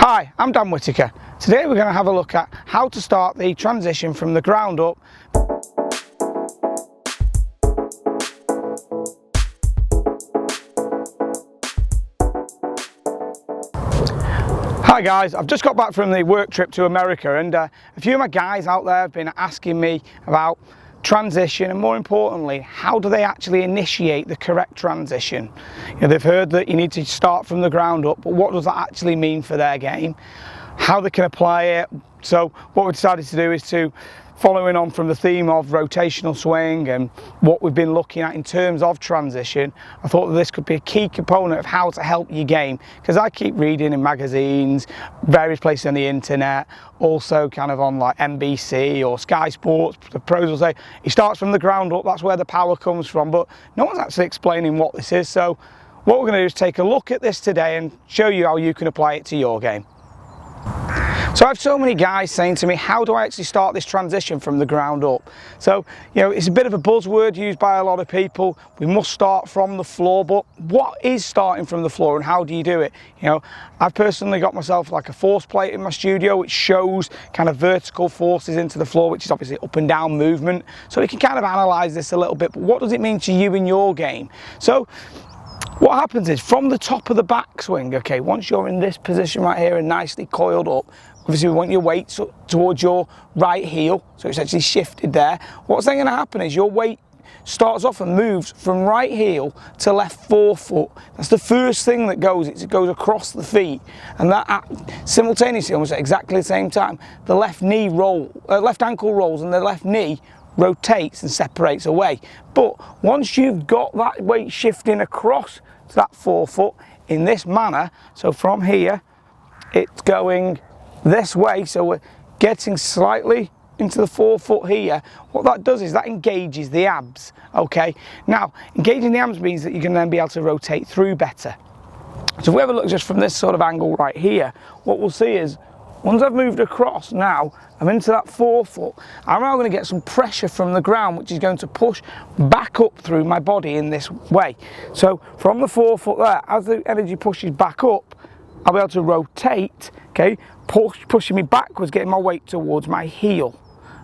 Hi, I'm Dan Whittaker. Today we're going to have a look at how to start the transition from the ground up. Hi guys, I've just got back from the work trip to America, and a few of my guys out there have been asking me about transition, and more importantly, how do they actually initiate the correct transition. They've heard that you need to start from the ground up, but what does that actually mean for their game, how they can apply it. So what we decided to do is to, following on from the theme of rotational swing and what we've been looking at in terms of transition, I thought that this could be a key component of how to help your game, because I keep reading in magazines, various places on the internet, also kind of on like NBC or Sky Sports, the pros will say he starts from the ground up, that's where the power comes from, but no one's actually explaining what this is. So what we're going to do is take a look at this today and show you how you can apply it to your game. So I have so many guys saying to me, how do I actually start this transition from the ground up? So, it's a bit of a buzzword used by a lot of people. We must start from the floor, but what is starting from the floor and how do you do it? I've personally got myself like a force plate in my studio, which shows kind of vertical forces into the floor, which is obviously up and down movement. So we can kind of analyze this a little bit, but what does it mean to you in your game? So what happens is, from the top of the backswing, okay, once you're in this position right here and nicely coiled up, obviously we want your weight towards your right heel, so it's actually shifted there. What's then going to happen is your weight starts off and moves from right heel to left forefoot. That's the first thing that goes. It goes across the feet, and that simultaneously, almost at exactly the same time, the left ankle rolls and the left knee rotates and separates away. But once you've got that weight shifting across to that forefoot in this manner, so from here it's going this way, so we're getting slightly into the forefoot here, what that does is that engages the abs. Okay, now engaging the abs means that you can then be able to rotate through better. So if we have a look just from this sort of angle right here, what we'll see is once I've moved across, now I'm into that forefoot, I'm now going to get some pressure from the ground, which is going to push back up through my body in this way. So from the forefoot there, as the energy pushes back up, I'll be able to rotate, okay, pushing me backwards, getting my weight towards my heel.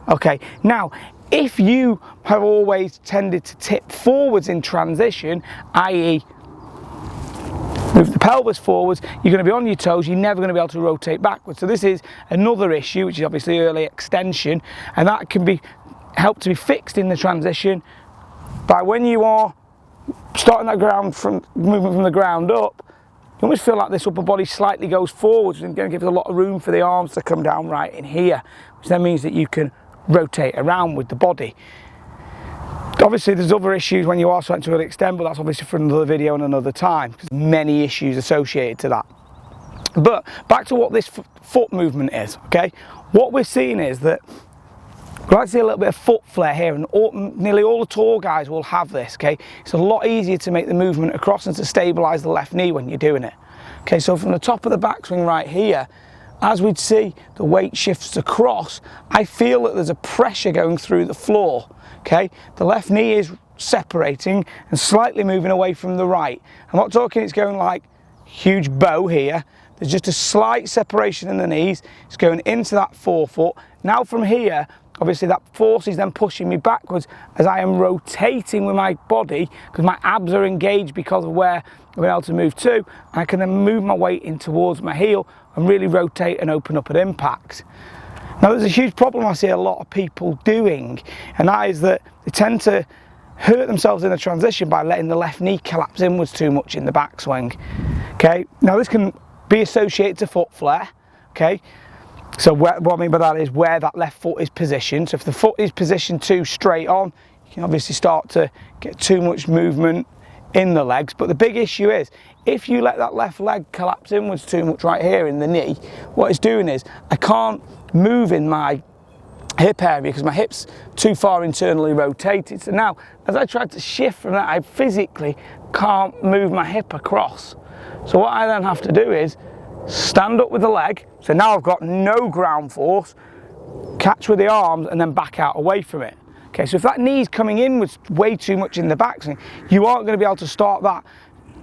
Okay, now if you have always tended to tip forwards in transition, i.e. move the pelvis forwards, you're going to be on your toes, you're never going to be able to rotate backwards. So this is another issue, which is obviously early extension, and that can be helped to be fixed in the transition by when you are starting that movement from the ground up. You almost feel like this upper body slightly goes forwards, and going to give us a lot of room for the arms to come down right in here, which then means that you can rotate around with the body. Obviously there's other issues when you are starting to really extend, but that's obviously for another video and another time, because many issues associated to that. But back to what this foot movement is, okay? What we're seeing is that we like to see a little bit of foot flare here, and nearly all the tall guys will have this, okay? It's a lot easier to make the movement across and to stabilise the left knee when you're doing it. Okay, so from the top of the backswing right here, as we'd see the weight shifts across, I feel that there's a pressure going through the floor, okay? The left knee is separating and slightly moving away from the right. I'm not talking it's going like huge bow here. There's just a slight separation in the knees. It's going into that forefoot. Now from here, obviously that force is then pushing me backwards as I am rotating with my body, because my abs are engaged because of where I've been able to move to, and I can then move my weight in towards my heel and really rotate and open up at impact. Now there's a huge problem I see a lot of people doing, and that is that they tend to hurt themselves in the transition by letting the left knee collapse inwards too much in the backswing. Okay, now this can be associated to foot flare, okay? So what I mean by that is where that left foot is positioned. So if the foot is positioned too straight on, you can obviously start to get too much movement in the legs. But the big issue is, if you let that left leg collapse inwards too much right here in the knee, what it's doing is I can't move in my hip area because my hip's too far internally rotated. So now, as I try to shift from that, I physically can't move my hip across. So what I then have to do is stand up with the leg, so now I've got no ground force, catch with the arms and then back out away from it. Okay, so if that knee's coming inwards way too much in the backswing, you aren't going to be able to start that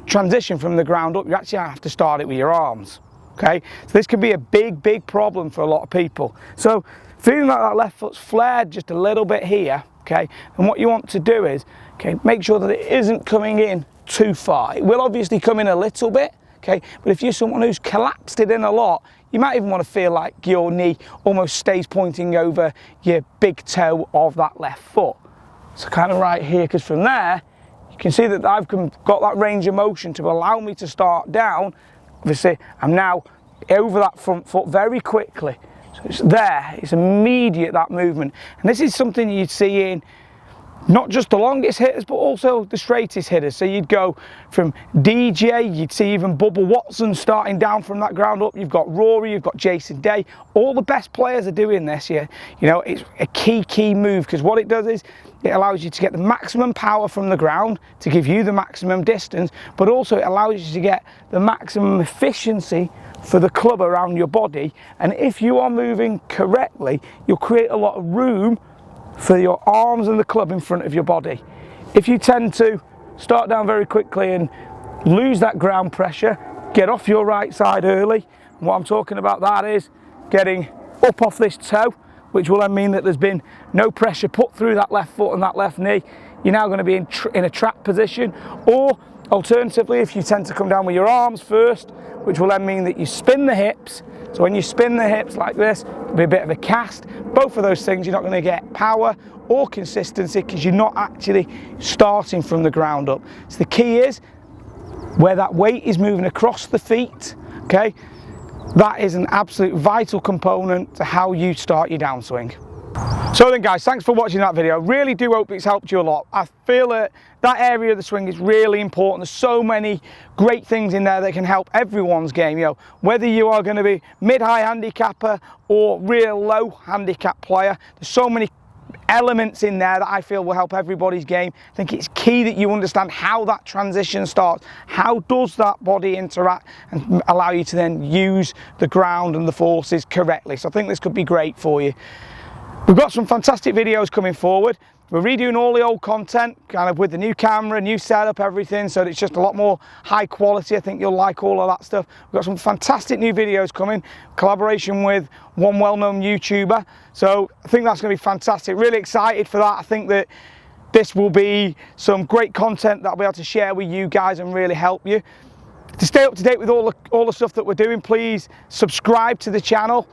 transition from the ground up. You actually have to start it with your arms. Okay, so this can be a big problem for a lot of people. So feeling like that left foot's flared just a little bit here, okay, and what you want to do is, okay, make sure that it isn't coming in too far. It will obviously come in a little bit, okay, but if you're someone who's collapsed it in a lot, you might even want to feel like your knee almost stays pointing over your big toe of that left foot. So kind of right here, because from there, you can see that I've got that range of motion to allow me to start down. Obviously, I'm now over that front foot very quickly. So it's there, it's immediate, that movement. And this is something you'd see in not just the longest hitters, but also the straightest hitters. So you'd go from DJ, you'd see even Bubba Watson starting down from that ground up. You've got Rory, you've got Jason Day. All the best players are doing this here. You know, it's a key move, because what it does is it allows you to get the maximum power from the ground to give you the maximum distance, but also it allows you to get the maximum efficiency for the club around your body. And if you are moving correctly, you'll create a lot of room for your arms and the club in front of your body. If you tend to start down very quickly and lose that ground pressure, get off your right side early. And what I'm talking about that is getting up off this toe, which will then mean that there's been no pressure put through that left foot and that left knee. You're now going to be in a trap position, or alternatively, if you tend to come down with your arms first, which will then mean that you spin the hips. So when you spin the hips like this, it'll be a bit of a cast. Both of those things, you're not going to get power or consistency, because you're not actually starting from the ground up. So the key is where that weight is moving across the feet, okay? That is an absolute vital component to how you start your downswing. So then guys, thanks for watching that video. Really do hope it's helped you a lot. I feel that area of the swing is really important. There's so many great things in there that can help everyone's game. You know, whether you are going to be mid-high handicapper or real low handicap player, there's so many elements in there that I feel will help everybody's game. I think it's key that you understand how that transition starts. How does that body interact and allow you to then use the ground and the forces correctly? So I think this could be great for you. We've got some fantastic videos coming forward. We're redoing all the old content, kind of with the new camera, new setup, everything, so it's just a lot more high quality. I think you'll like all of that stuff. We've got some fantastic new videos coming, collaboration with one well-known YouTuber. So I think that's going to be fantastic. Really excited for that. I think that this will be some great content that I'll be able to share with you guys and really help you. To stay up to date with all the stuff that we're doing, please subscribe to the channel.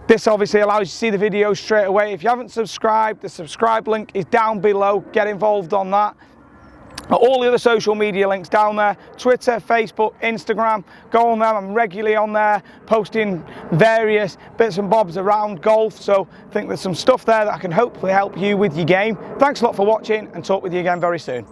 This obviously allows you to see the videos straight away. If you haven't subscribed, the subscribe link is down below. Get involved on that. All the other social media links down there: Twitter, Facebook, Instagram. Go on there. I'm regularly on there posting various bits and bobs around golf. So I think there's some stuff there that I can hopefully help you with your game. Thanks a lot for watching, and talk with you again very soon.